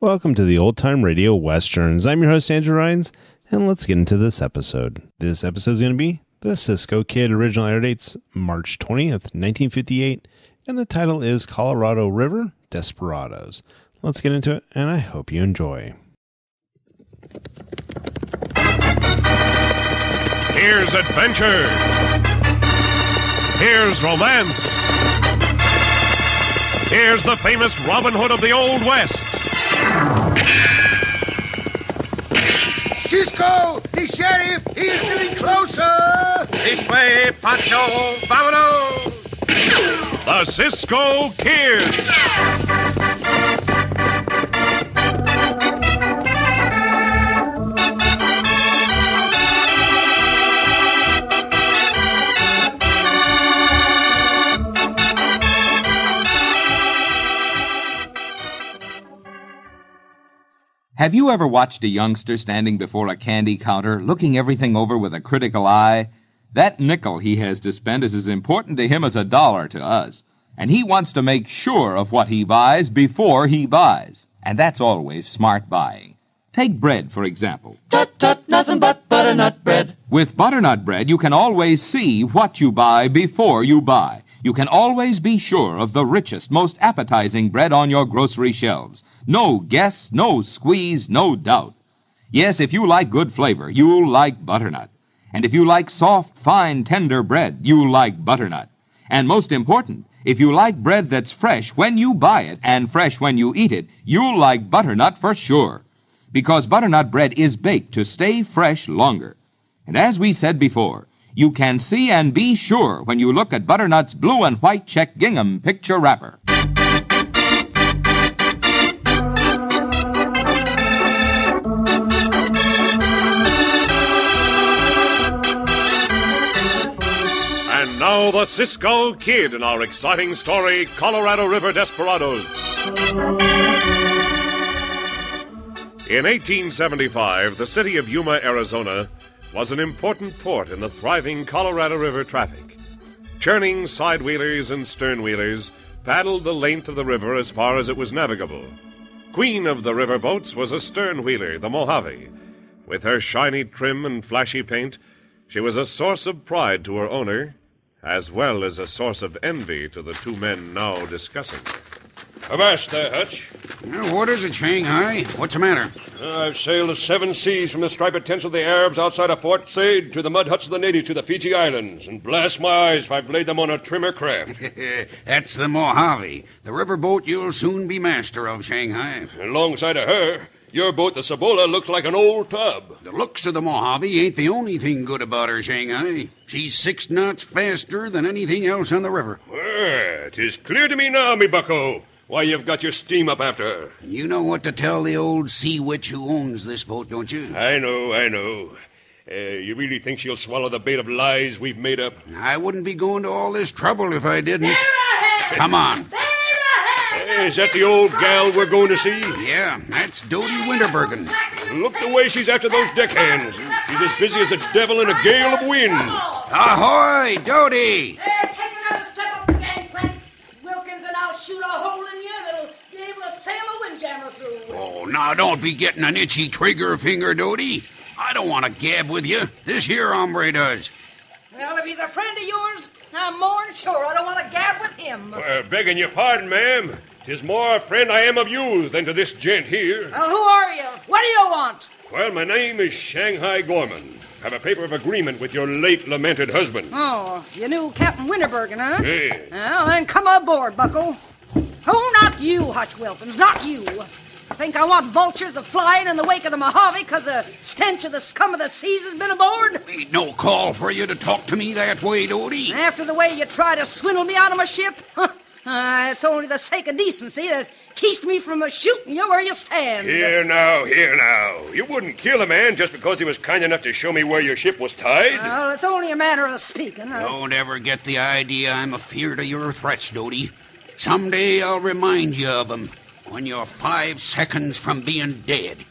Welcome to the Old Time Radio Westerns. I'm your host, Andrew Rhynes, and let's get into this episode. This episode is going to be the Cisco Kid. Original air dates March 20th, 1958, and the title is Colorado River Desperadoes. Let's get into it, and I hope you enjoy. Here's adventure. Here's romance. Here's the famous Robin Hood of the Old West. Cisco, the sheriff, he is getting closer. This way, Poncho, vámonos. The Cisco Kid. Have you ever watched a youngster standing before a candy counter, looking everything over with a critical eye? That nickel he has to spend is as important to him as $1 to us. And he wants to make sure of what he buys before he buys. And that's always smart buying. Take bread, for example. Tut, tut, nothing but butternut bread. With butternut bread, you can always see what you buy before you buy. You can always be sure of the richest, most appetizing bread on your grocery shelves. No guess, no squeeze, no doubt. Yes, if you like good flavor, you'll like butternut. And if you like soft, fine, tender bread, you'll like butternut. And most important, if you like bread that's fresh when you buy it and fresh when you eat it, you'll like butternut for sure. Because butternut bread is baked to stay fresh longer. And as we said before, you can see and be sure when you look at butternut's blue and white check gingham picture wrapper. And now the Cisco Kid in our exciting story, Colorado River Desperadoes. In 1875, the city of Yuma, Arizona, was an important port in the thriving Colorado River traffic. Churning side-wheelers and stern-wheelers paddled the length of the river as far as it was navigable. Queen of the river boats was a stern-wheeler, the Mojave. With her shiny trim and flashy paint, she was a source of pride to her owner, as well as a source of envy to the two men now discussing her. Avast there, Hutch. Well, what is it, Shanghai? What's the matter? I've sailed the 7 seas from the striped tents of the Arabs outside of Fort Said to the mud huts of the natives to the Fiji Islands, and blast my eyes if I've laid them on a trimmer craft. That's the Mojave, the riverboat you'll soon be master of, Shanghai. Alongside of her, your boat, the Cibola, looks like an old tub. The looks of the Mojave ain't the only thing good about her, Shanghai. She's 6 knots faster than anything else on the river. Well, 'tis clear to me now, me bucko, why you've got your steam up after her. You know what to tell the old sea witch who owns this boat, don't you? I know. You really think she'll swallow the bait of lies we've made up? I wouldn't be going to all this trouble if I didn't. Come on. Is that the old gal we're going to see? Yeah, that's Dodie Winterbergen. Look the way she's after those deckhands. She's as busy as a devil in a gale of wind. Ahoy, Dodie! There, take another step up the gangplank, Wilkins, and I'll shoot a hole in you that'll be able to sail a windjammer through. Oh, now don't be getting an itchy trigger finger, Dodie. I don't want to gab with you. This here hombre does. Well, if he's a friend of yours, I'm more'n sure I don't want to gab with him. Begging your pardon, ma'am. 'Tis more a friend I am of you than to this gent here. Well, who are you? What do you want? Well, my name is Shanghai Gorman. Have a paper of agreement with your late lamented husband. Oh, you knew Captain Winterbergen, huh? Hey. Well, then come aboard, bucko. Oh, not you, Hutch Wilkins, not you. I think I want vultures to flying in the wake of the Mojave because the stench of the scum of the seas has been aboard? Ain't no call for you to talk to me that way, Dodie. After the way you try to swindle me out of my ship? It's only the sake of decency that keeps me from shooting you where you stand. Here now. You wouldn't kill a man just because he was kind enough to show me where your ship was tied? Well, it's only a matter of speaking. Don't ever get the idea I'm afeard of your threats, Dodie. Someday I'll remind you of them when you're 5 seconds from being dead.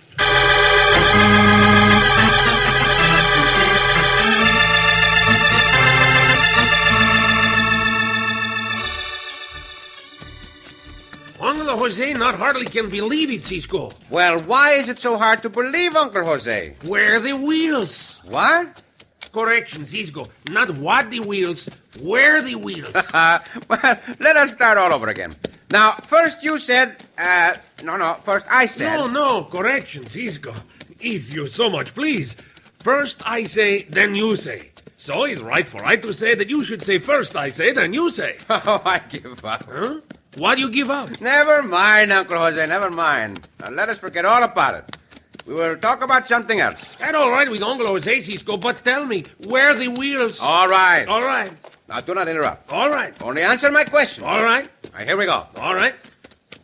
On to the Jose not hardly can believe it, Cisco. Well, why is it so hard to believe, Uncle Jose? Where the wheels? What? Correction, Cisco. Not what the wheels, where the wheels. Well, let us start all over again. Now, first you said, first I said. No, correction, Cisco. If you so much please. First I say, then you say. So it's right to say that you should say first I say, then you say. Oh, I give up. Huh? What do you give up? Never mind, Uncle Jose, never mind. Now, let us forget all about it. We will talk about something else. That's all right with Uncle Jose, Cisco, but tell me, where the wheels? All right. All right. Now, do not interrupt. All right. Only answer my question. All right. Here we go. All right.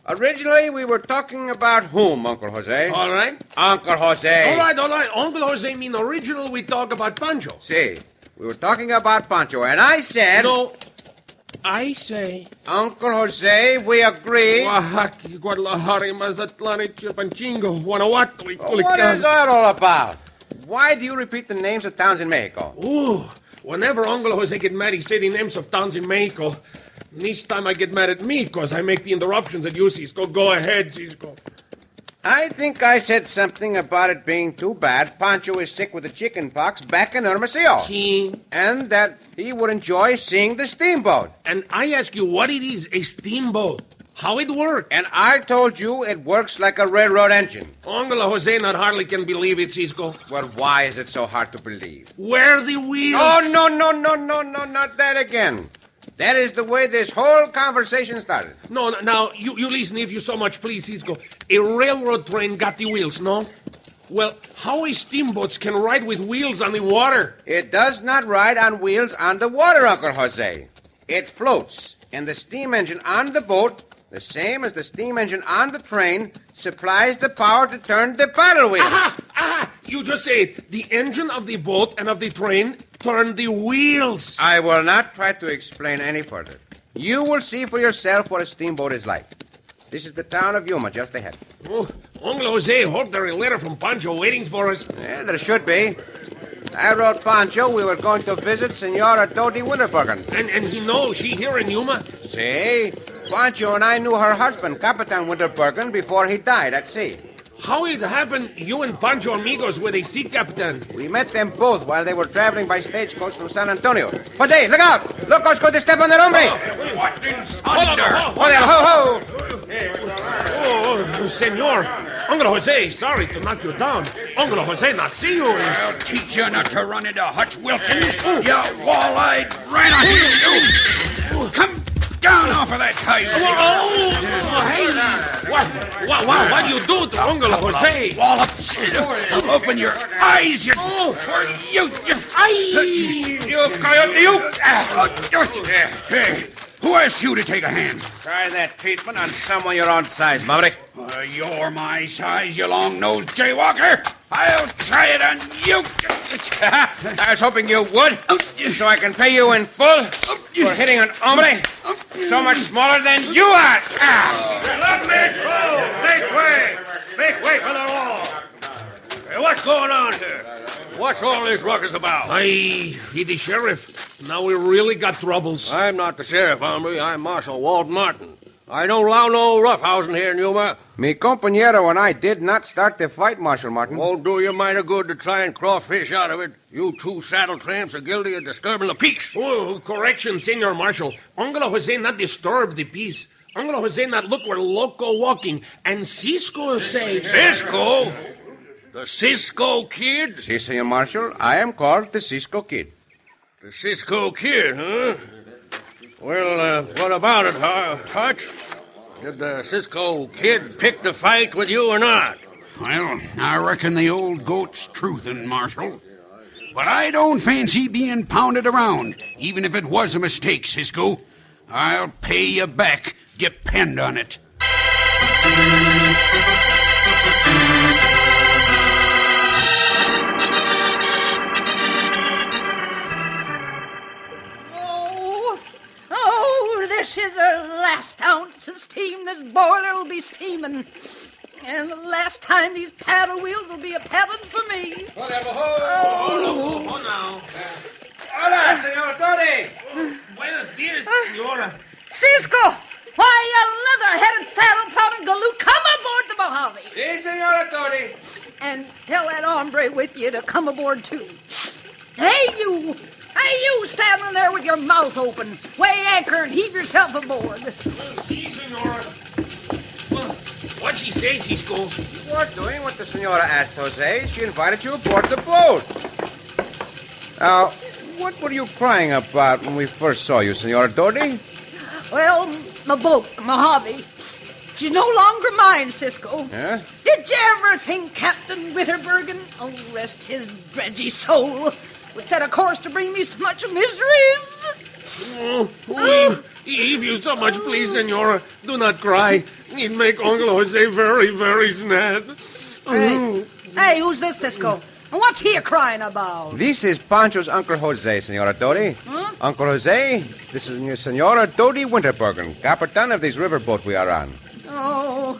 Originally, we were talking about whom, Uncle Jose? All right. Uncle Jose. All right. Uncle Jose mean original we talk about Poncho. See, we were talking about Poncho, and I said... No, I say... Uncle Jose, we agree... Oaxaca, Guadalajara, Mazatlán, Chilpancingo, Guanajuato... What is that all about? Why do you repeat the names of towns in Mexico? Ooh, whenever Uncle Jose get mad, he say the names of towns in Mexico. This time I get mad at me, because I make the interruptions at you, Cisco. Go ahead, Cisco. I think I said something about it being too bad Poncho is sick with the chicken pox back in Hermosillo. See? And that he would enjoy seeing the steamboat. And I ask you what it is, a steamboat. How it works. And I told you it works like a railroad engine. Uncle Jose not hardly can believe it, Cisco. Well, why is it so hard to believe? Where the wheels? Oh, no, not that again. That is the way this whole conversation started. No, now, you listen if you so much please, Cisco. A railroad train got the wheels, no? Well, how a steamboat can ride with wheels on the water? It does not ride on wheels on the water, Uncle Jose. It floats, and the steam engine on the boat, the same as the steam engine on the train, supplies the power to turn the paddle wheels. Aha! You just say it. The engine of the boat and of the train turn the wheels. I will not try to explain any further. You will see for yourself what a steamboat is like. This is the town of Yuma, just ahead. Oh, Uncle Jose, hope there is a letter from Poncho waiting for us. Yeah, there should be. I wrote Poncho we were going to visit Senora Dodi Winterbergen. And he knows she here in Yuma? See? Poncho and I knew her husband, Capitan Winterbergen, before he died at sea. How it happened you and Poncho amigos with a sea captain? We met them both while they were traveling by stagecoach from San Antonio. Jose, look out! Look who's going to step on that hombre! What in thunder? Ho! Oh, senor. Uncle Jose, sorry to knock you down. Uncle Jose not see you. I'll teach you not to run into Hutch Wilkins, you wall-eyed rhino. You come down off of that kite. Hey, what you do to Uncle Jose? Wallops. Open your eyes, you... For you... You coyote, you... Hey, who asked you to take a hand? Try that treatment on someone your own size, Maverick. You're my size, you long-nosed jaywalker. I'll try it on you. I was hoping you would, so I can pay you in full for hitting an hombre so much smaller than you are. Let me go! Make way for the law! Hey, what's going on here? What's all this ruckus about? He the sheriff. Now we really got troubles. I'm not the sheriff, hombre. I'm Marshal Walt Martin. I don't allow no roughhousing here in Yuma. Mi compañero and I did not start the fight, Marshal Martin. Won't do you mighty good to try and crawfish out of it. You two saddle tramps are guilty of disturbing the peace. Oh, correction, Senor Marshal. Uncle Jose not disturb the peace. Uncle Jose not look we're loco walking. And Cisco say... Cisco? The Cisco Kid? Si, Senor Marshal. I am called the Cisco Kid. The Cisco Kid, huh? Well, what about it, Hutch? Did the Cisco Kid pick the fight with you or not? Well, I reckon the old goat's truthin', Marshal. But I don't fancy being pounded around, even if it was a mistake, Cisco. I'll pay you back. Depend on it. This is our last ounce of steam this boiler will be steaming. And the last time these paddle wheels will be a paddling for me. Oh, now. Hola, Senor Tony. Buenos dias, senora. Cisco! Why, you leather-headed, saddle-pounding old galoot, come aboard the Mojave. Si, Senora Doty. And tell that hombre with you to come aboard, too. Hey, you! Hey, you standing there with your mouth open. Weigh anchor and heave yourself aboard. Si, senora. What'd she say, Cisco? You are doing what the Senora asked, Jose. She invited you aboard the boat. Now, what were you crying about when we first saw you, Senora Doty? Well, my boat, the Mojave, she's no longer mine, Cisco. Huh? Did you ever think Captain Winterbergen, oh, rest his dredgy soul, would set a course to bring me so much miseries? If you so much please, senora, do not cry. It make Uncle Jose very, very sad. Hey, who's this, Cisco? And what's he crying about? This is Poncho's Uncle Jose, Senora Doty. Huh? Uncle Jose, this is your Senora Doty Winterbergen, Capitan of this riverboat we are on. Oh,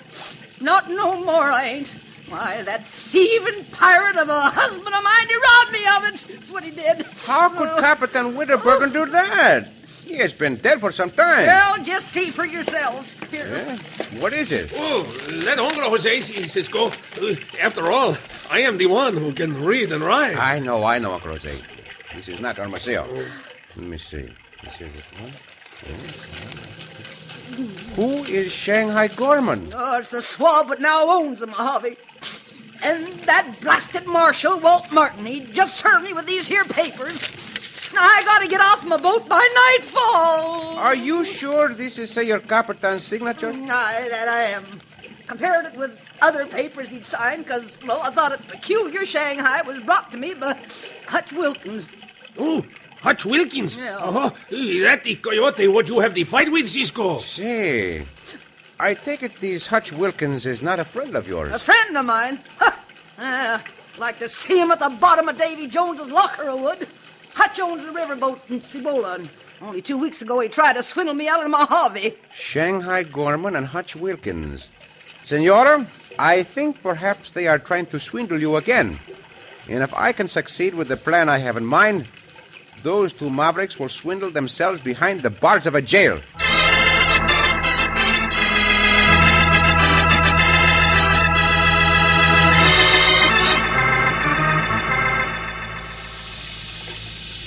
not no more, I ain't. Why, that thieving pirate of a husband of mine, he robbed me of it. That's what he did. How could Capitan Winterbergen do that? He has been dead for some time. Well, just see for yourself. Here. Yeah? What is it? Oh, let Uncle Jose see, Cisco. After all, I am the one who can read and write. I know, Uncle Jose. This is not Armaceo. Let me see. This is it. Who is Shanghai Gorman? Oh, it's the swab that now owns the Mojave. And that blasted marshal, Walt Martin, he just served me with these here papers. I gotta get off my boat by nightfall. Are you sure this is, say, your Capitan's signature? Aye, that I am. Compared it with other papers he'd signed, because, well, I thought it peculiar Shanghai was brought to me by Hutch Wilkins. Oh, Hutch Wilkins? Yeah. That the coyote what you have the fight with, Cisco? Say, I take it this Hutch Wilkins is not a friend of yours. A friend of mine? Like to see him at the bottom of Davy Jones's locker, I would. Hutch owns a riverboat in Cibola, and only 2 weeks ago he tried to swindle me out of the Mojave. Shanghai Gorman and Hutch Wilkins. Senora, I think perhaps they are trying to swindle you again. And if I can succeed with the plan I have in mind, those two mavericks will swindle themselves behind the bars of a jail.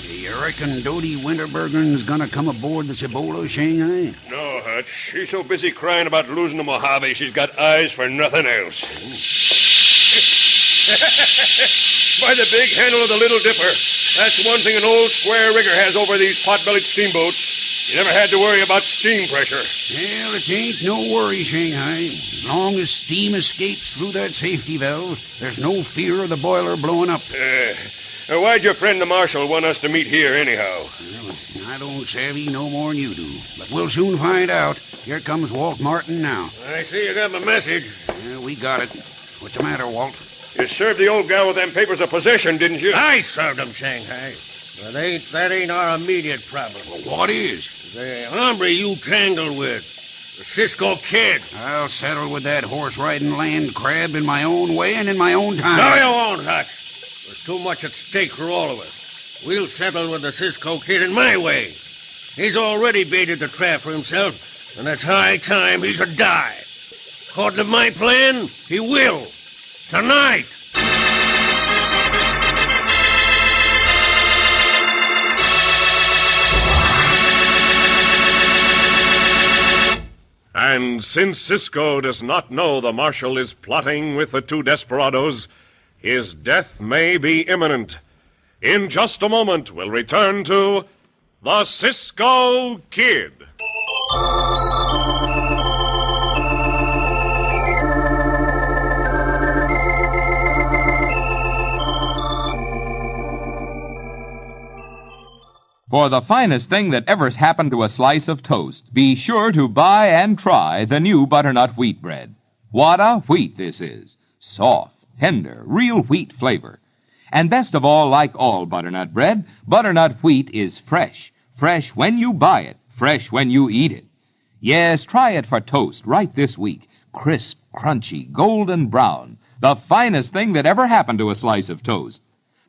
You reckon Doty Winterbergen's gonna come aboard the Cibola, Shanghai? No, Hutch. She's so busy crying about losing the Mojave, she's got eyes for nothing else. By the big handle of the Little Dipper. That's one thing an old square rigger has over these pot-bellied steamboats. You never had to worry about steam pressure. Well, it ain't no worry, Shanghai. As long as steam escapes through that safety valve, there's no fear of the boiler blowing up. Why'd your friend the marshal want us to meet here anyhow? Well, I don't savvy no more'n you do, but we'll soon find out. Here comes Walt Martin now. I see you got my message. Yeah, we got it. What's the matter, Walt? You served the old gal with them papers of possession, didn't you? I served him, Shanghai. But that ain't our immediate problem. Well, what is? The hombre you tangled with. The Cisco Kid. I'll settle with that horse-riding land crab in my own way and in my own time. No, you won't, Hutch. There's too much at stake for all of us. We'll settle with the Cisco Kid in my way. He's already baited the trap for himself, and it's high time he should die. According to my plan, he will. Tonight. And since Cisco does not know the marshal is plotting with the two desperados, his death may be imminent. In just a moment, we'll return to the Cisco Kid. For the finest thing that ever happened to a slice of toast, be sure to buy and try the new butternut wheat bread. What a wheat this is! Soft, tender, real wheat flavor. And best of all, like all butternut bread, butternut wheat is fresh. Fresh when you buy it, fresh when you eat it. Yes, try it for toast right this week. Crisp, crunchy, golden brown. The finest thing that ever happened to a slice of toast.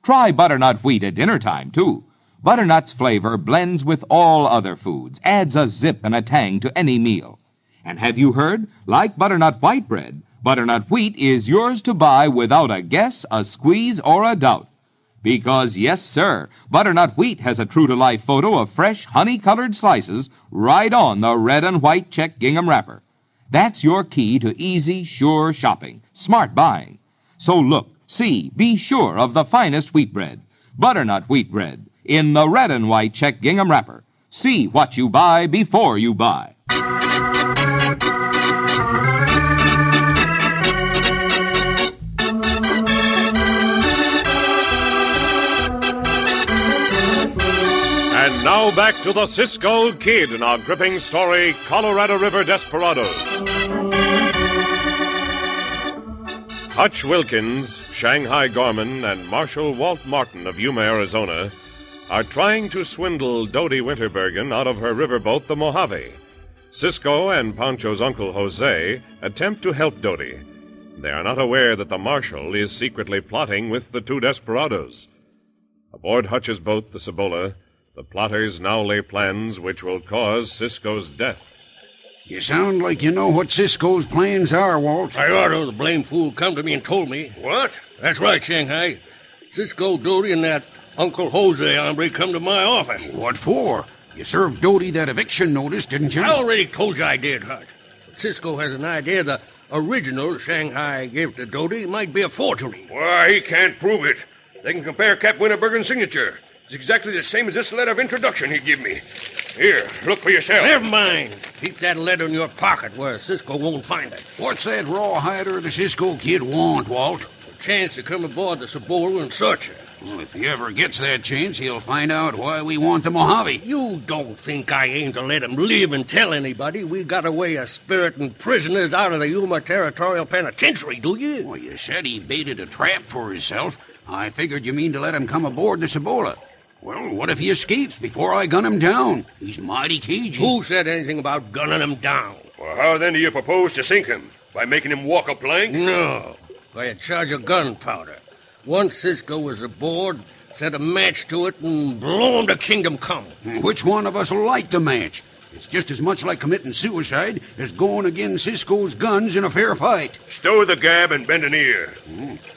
Try butternut wheat at dinner time, too. Butternut's flavor blends with all other foods, adds a zip and a tang to any meal. And have you heard? Like butternut white bread, butternut wheat is yours to buy without a guess, a squeeze, or a doubt. Because, yes, sir, butternut wheat has a true-to-life photo of fresh, honey-colored slices right on the red and white check gingham wrapper. That's your key to easy, sure shopping, smart buying. So look, see, be sure of the finest wheat bread, butternut wheat bread, in the red and white check gingham wrapper. See what you buy before you buy. And now back to the Cisco Kid in our gripping story, Colorado River Desperadoes. Hutch Wilkins, Shanghai Gorman, and Marshal Walt Martin of Yuma, Arizona, are trying to swindle Dodie Winterbergen out of her riverboat, the Mojave. Cisco and Poncho's uncle Jose attempt to help Dodie. They are not aware that the marshal is secretly plotting with the two desperadoes. Aboard Hutch's boat, the Cibola, the plotters now lay plans which will cause Cisco's death. You sound like you know what Cisco's plans are, Walt. I ought to. The blame fool come to me and told me. What? That's right, Shanghai. Cisco, Dodie, and that Uncle Jose hombre come to my office. What for? You served Dodie that eviction notice, didn't you? I already told you I did, Hutch. But Cisco has an idea the original Shanghai gave to Dodie might be a forgery. Why, he can't prove it. They can compare Cap Winterbergen's signature. It's exactly the same as this letter of introduction he gave me. Here, look for yourself. Never mind. Keep that letter in your pocket where Cisco won't find it. What's that rawhider the Cisco Kid want, Walt? A chance to come aboard the Cibola and search her. Well, if he ever gets that chance, he'll find out why we want the Mojave. You don't think I aim to let him live and tell anybody we got away a spiriting prisoners out of the Yuma Territorial Penitentiary, do you? Well, you said he baited a trap for himself. I figured you mean to let him come aboard the Cibola. Well, what if he escapes before I gun him down? He's mighty cagey. Who said anything about gunning him down? Well, how then do you propose to sink him? By making him walk a plank? No, by a charge of gunpowder. Once Cisco was aboard, set a match to it and blow him to kingdom come. Which one of us will light the match? It's just as much like committing suicide as going against Cisco's guns in a fair fight. Stow the gab and bend an ear.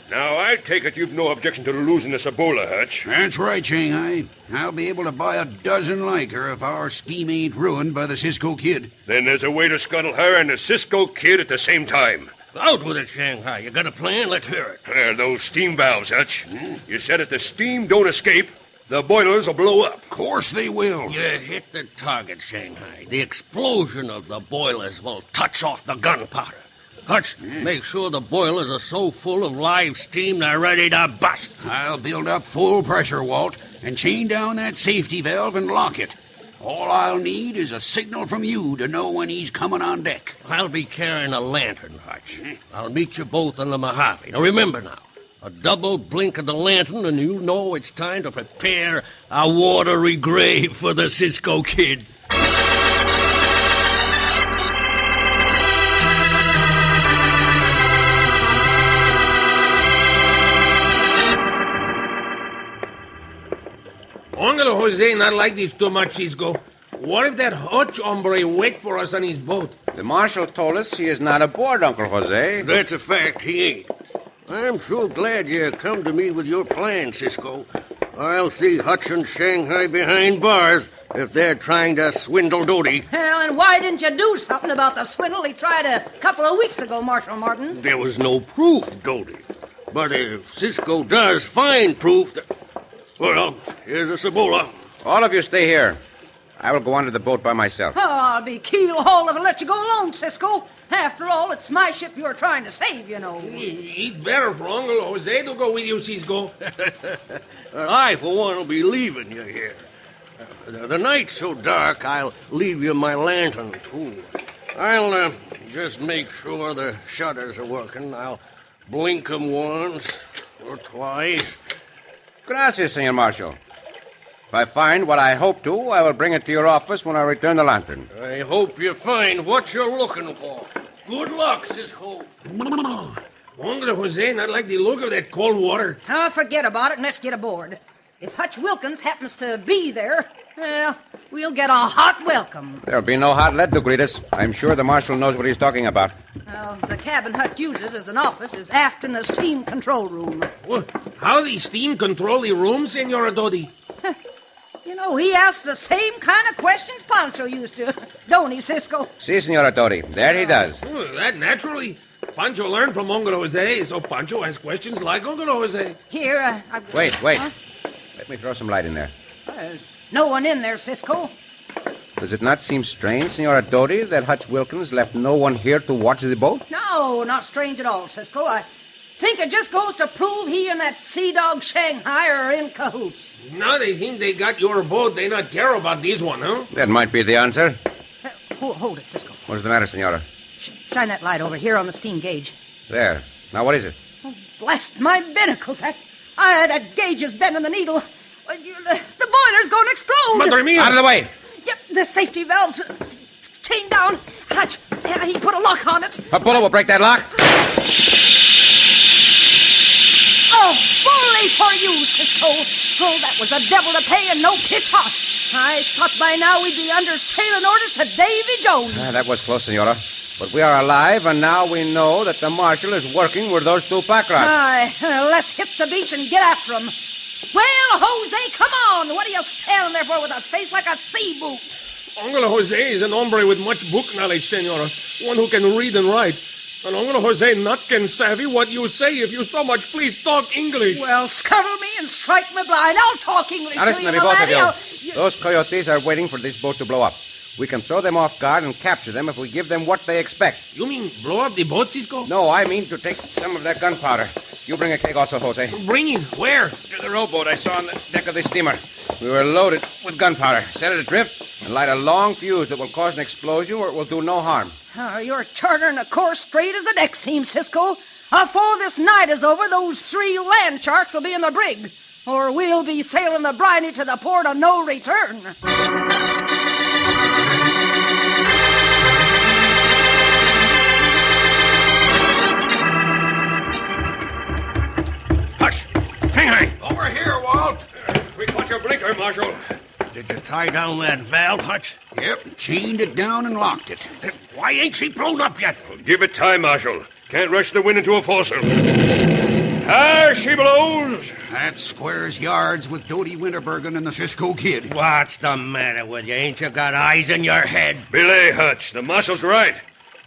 Now, I take it you've no objection to losing the Cibola, Hutch. That's right, Shanghai. I'll be able to buy a dozen like her if our scheme ain't ruined by the Cisco Kid. Then there's a way to scuttle her and the Cisco Kid at the same time. Out with it, Shanghai. You got a plan? Let's hear it. Those steam valves, Hutch. You said if the steam don't escape, the boilers will blow up. Of course they will. You hit the target, Shanghai. The explosion of the boilers will touch off the gunpowder. Hutch, make sure the boilers are so full of live steam they're ready to bust. I'll build up full pressure, Walt, and chain down that safety valve and lock it. All I'll need is a signal from you to know when he's coming on deck. I'll be carrying a lantern, Hutch. I'll meet you both on the Mojave. Now remember now, a double blink of the lantern and you know it's time to prepare a watery grave for the Cisco Kid. Uncle Jose not like this too much, Cisco. What if that Hutch hombre wait for us on his boat? The marshal told us he is not aboard, Uncle Jose. That's a fact, he ain't. I'm sure glad you come to me with your plan, Cisco. I'll see Hutch and Shanghai behind bars if they're trying to swindle Dodie. Hell, and why didn't you do something about the swindle he tried a couple of weeks ago, Marshal Martin? There was no proof, Dodie. But if Cisco does find proof that... Well, here's a Cibola. All of you stay here. I will go onto the boat by myself. Oh, I'll be keel-hauled if I let you go alone, Cisco. After all, it's my ship you're trying to save, you know. It's better for Uncle Jose to go with you, Cisco. I, for one, will be leaving you here. The night's so dark, I'll leave you my lantern, too. I'll just make sure the shutters are working. I'll blink them once or twice. Gracias, Senor Marshal. If I find what I hope to, I will bring it to your office when I return the lantern. I hope you find what you're looking for. Good luck, Cisco. Uncle Jose not like the look of that cold water. Now, forget about it and let's get aboard. If Hutch Wilkins happens to be there, Well, we'll get a hot welcome. There'll be no hot lead to greet us. I'm sure the marshal knows what he's talking about. The cabin Hutch uses as an office is aft in the steam control room. Well, how the steam control the room, Senora Dodi? You know, he asks the same kind of questions Poncho used to. Don't he, Cisco? Si, Senora Dodi. There he does. Well, that naturally. Pancho learned from Uncle Jose, so Pancho has questions like Uncle Jose. Here, Wait. Huh? Let me throw some light in there. No one in there, Cisco. Does it not seem strange, Senora Dodi, that Hutch Wilkins left no one here to watch the boat? No, not strange at all, Cisco. I think it just goes to prove he and that sea dog Shanghai are in cahoots. Now they think they got your boat, they not care about this one, huh? That might be the answer. Hold it, Cisco. What's the matter, Senora? Shine that light over here on the steam gauge. There. Now, what is it? Oh, blast my binnacles. That gauge is bending the needle. The boiler's going to explode. Madre mia! Out of the way! Yep, the safety valve's chained down. Hutch, he put a lock on it. A bullet will break that lock. Oh, bully for you, Cisco. Oh, that was a devil to pay and no pitch hot. I thought by now we'd be under sailing orders to Davy Jones. That was close, Senora. But we are alive, and now we know that the marshal is working with those two pack rats. Aye, let's hit the beach and get after them. Well, Jose, come on. What are you standing there for with a face like a sea boot? Uncle Jose is an hombre with much book knowledge, Senora. One who can read and write. And Uncle Jose not can savvy what you say. If you so much please talk English. Well, scuttle me and strike me blind. I'll talk English Now listen to to you, me, both of laddie. you. Those coyotes are waiting for this boat to blow up. We can throw them off guard and capture them if we give them what they expect. You mean blow up the boat, Cisco? No, I mean to take some of their gunpowder. You bring a keg also, Jose. Bring it. Where? To the rowboat I saw on the deck of the steamer. We were loaded with gunpowder. Set it adrift and light a long fuse that will cause an explosion where it will do no harm. You're chartering a course straight as a deck seam, Cisco. Afore this night is over, those 3 land sharks will be in the brig. Or we'll be sailing the briny to the port of no return. Hutch! Hang! Over here, Walt. We caught your blinker, Marshal. Did you tie down that valve, Hutch? Yep, chained it down and locked it. Then why ain't she blown up yet? Well, give it time, Marshal. Can't rush the wind into a foresail. Ah, she blows. That squares yards with Dodie Winterbergen and the Cisco Kid. What's the matter with you? Ain't you got eyes in your head? Belay, Hutch. The marshal's right.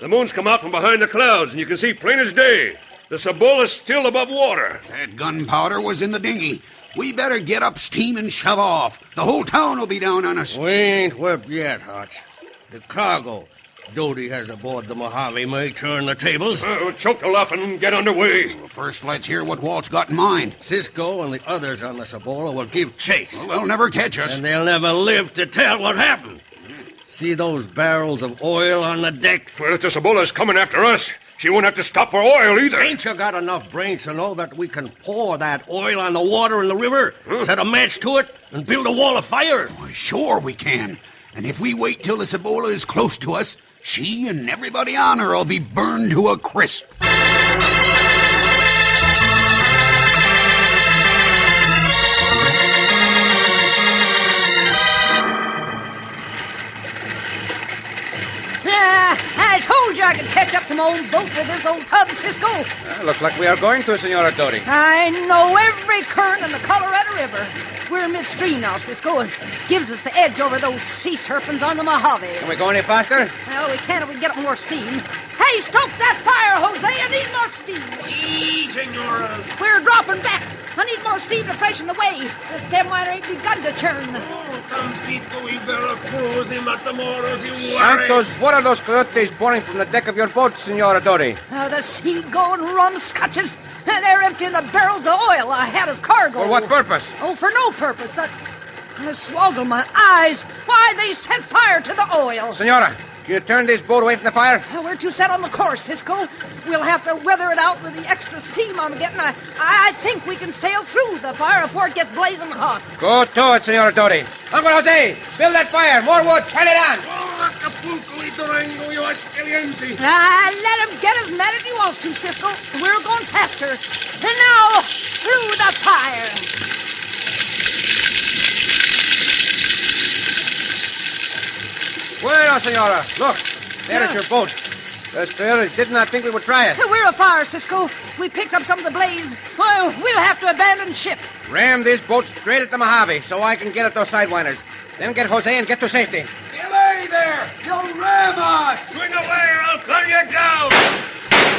The moon's come out from behind the clouds, and you can see plain as day. The Cebola's still above water. That gunpowder was in the dinghy. We better get up steam and shove off. The whole town will be down on us. We ain't whipped yet, Hutch. The cargo Dodie has aboard the Mojave may turn the tables. Choke the luff and get underway. Well, first, let's hear what Walt's got in mind. Cisco and the others on the Cebola will give chase. Well, they'll never catch us. And they'll never live to tell what happened. See those barrels of oil on the deck? Well, if the Cebola's coming after us, she won't have to stop for oil either. Ain't you got enough brains to know that we can pour that oil on the water in the river, set a match to it, and build a wall of fire? Why, sure we can. And if we wait till the Cebola is close to us, she and everybody on her will be burned to a crisp. I told you I could catch up to my own boat with this old tub, Cisco. Looks like we are going to, Senora Dodi. I know every current in the Colorado River. We're midstream now, Cisco. It gives us the edge over those sea serpents on the Mojave. Can we go any faster? Well, we can if we get up more steam. Hey, stoke that fire, Jose. I need more steam. Si, senora. We're dropping back. I need more steam to freshen the way. The stem wire ain't begun to churn. Oh, Tampico y Veracruz y Matamoros y Juarez. Santos, what are those coyotes pouring from the deck of your boat, Senora Dodi? The sea-going rum scotches. They're emptying the barrels of oil I had as cargo. For what purpose? Oh, for no purpose. I swoggle my eyes. Why, they set fire to the oil. Senora, can you turn this boat away from the fire? We're too set on the course, Cisco. We'll have to weather it out with the extra steam I'm getting. I think we can sail through the fire before it gets blazing hot. Go to it, Senora Dodi. Uncle Jose, build that fire. More wood. Turn it on. Oh, Acapulco y Durango y caliente. Let him get as mad as he wants to, Cisco. We're going faster. And now, through the fire. Bueno, senora. Look, there is your boat. Those critters did not think we would try it. We're afire, Cisco. We picked up some of the blaze. Well, we'll have to abandon ship. Ram this boat straight at the Mojave so I can get at those sidewinders. Then get Jose and get to safety. Delay there! You'll ram us! Swing away or I'll cut you down!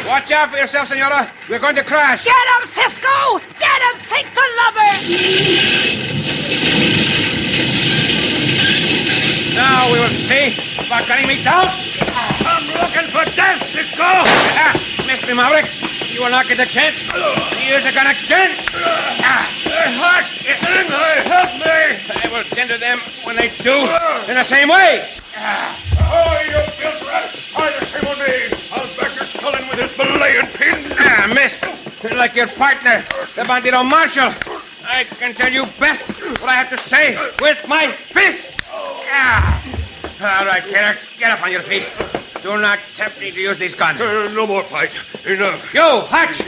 Watch out for yourself, senora. We're going to crash. Get him, Cisco! Get him! Sink the lubbers! Now we will see about cutting me down. I'm looking for death, Cisco! Missed me, Maverick. You will not get the chance. Here's a gun again. Hutch, it's in there. Help me! I will tend to them when they do in the same way. Oh, you bilge rat! Try the same on me! I'll bash your skull in with this belaying pin! Missed. Like your partner, the bandito Marshal. I can tell you best what I have to say with my fist. All right, sailor, get up on your feet. Do not tempt me to use these guns. No more fight. Enough. You, Hutch,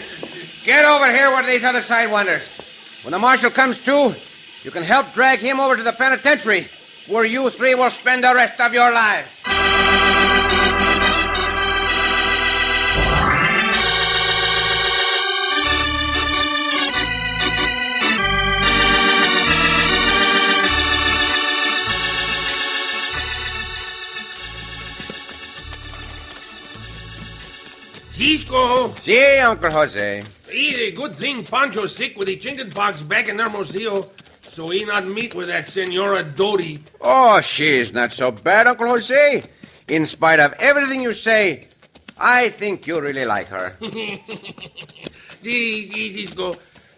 get over here with these other sidewinders. When the marshal comes to, you can help drag him over to the penitentiary, where you three will spend the rest of your lives. Cisco! Si, Uncle Jose. Easy, good thing Poncho's sick with the chicken pox back in Hermosillo, so he not meet with that Senora Doty. Oh, she's not so bad, Uncle Jose. In spite of everything you say, I think you really like her. Cisco,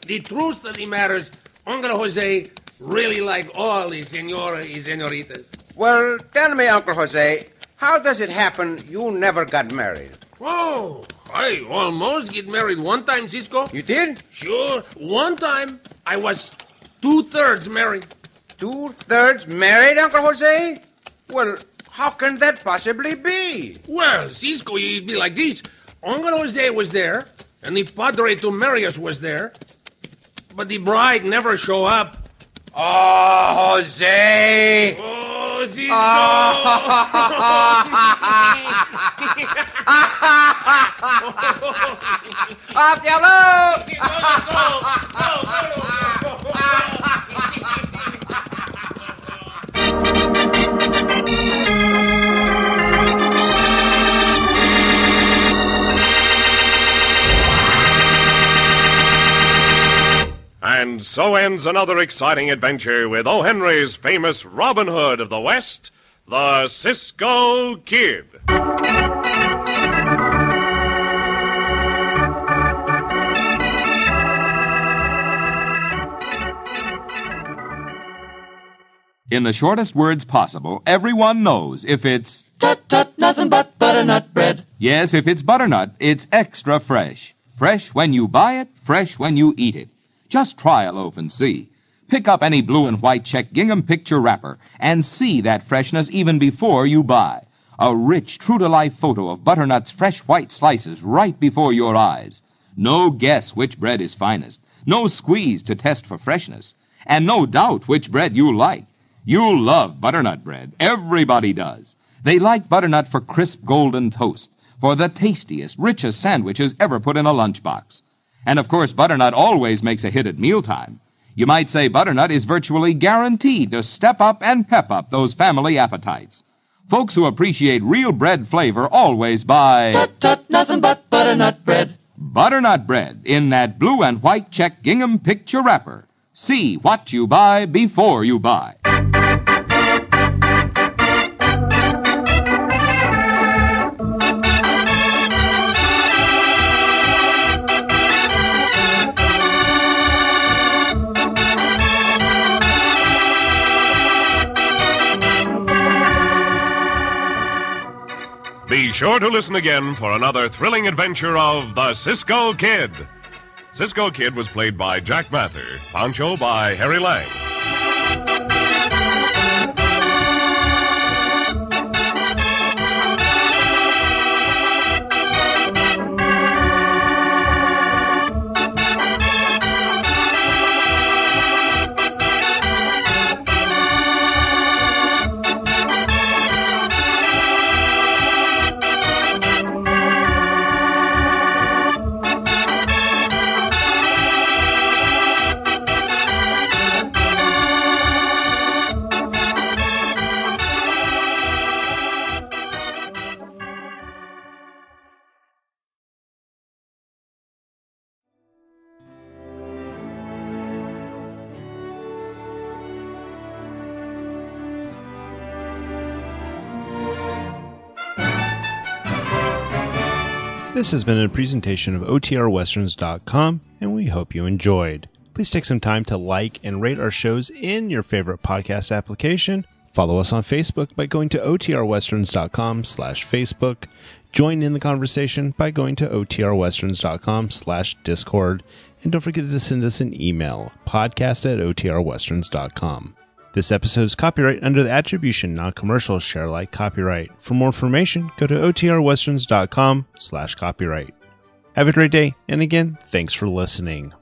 the truth of the matter is, Uncle Jose really like all the senora y senoritas. Well, tell me, Uncle Jose, how does it happen you never got married? Oh, I almost get married one time, Cisco. You did? Sure. One time, I was 2/3 married. 2/3 married, Uncle Jose? Well, how can that possibly be? Well, Cisco, it'd be like this. Uncle Jose was there, and the padre to marry us was there, but the bride never show up. Oh, Jose! Oh, Cisco! ¡Ah, diablo! And so ends another exciting adventure with O. Henry's famous Robin Hood of the West, the Cisco Kid. In the shortest words possible, everyone knows if it's... Tut, tut, nothing but butternut bread. Yes, if it's butternut, it's extra fresh. Fresh when you buy it, fresh when you eat it. Just try a loaf and see. Pick up any blue and white check gingham picture wrapper and see that freshness even before you buy. A rich, true-to-life photo of butternut's fresh white slices right before your eyes. No guess which bread is finest. No squeeze to test for freshness. And no doubt which bread you like. You love butternut bread. Everybody does. They like butternut for crisp golden toast, for the tastiest, richest sandwiches ever put in a lunchbox. And of course, butternut always makes a hit at mealtime. You might say butternut is virtually guaranteed to step up and pep up those family appetites. Folks who appreciate real bread flavor always buy... Tut, tut, nothing but butternut bread. Butternut bread in that blue and white check gingham picture wrapper. See what you buy before you buy. Be sure to listen again for another thrilling adventure of the Cisco Kid. Cisco Kid was played by Jack Mather, Poncho by Harry Lang. This has been a presentation of OTRWesterns.com, and we hope you enjoyed. Please take some time to like and rate our shows in your favorite podcast application. Follow us on Facebook by going to OTRWesterns.com/Facebook. Join in the conversation by going to OTRWesterns.com/Discord. And don't forget to send us an email, podcast@OTRWesterns.com. This episode is copyright under the attribution, non-commercial, share alike copyright. For more information, go to OTRWesterns.com/copyright. Have a great day, and again, thanks for listening.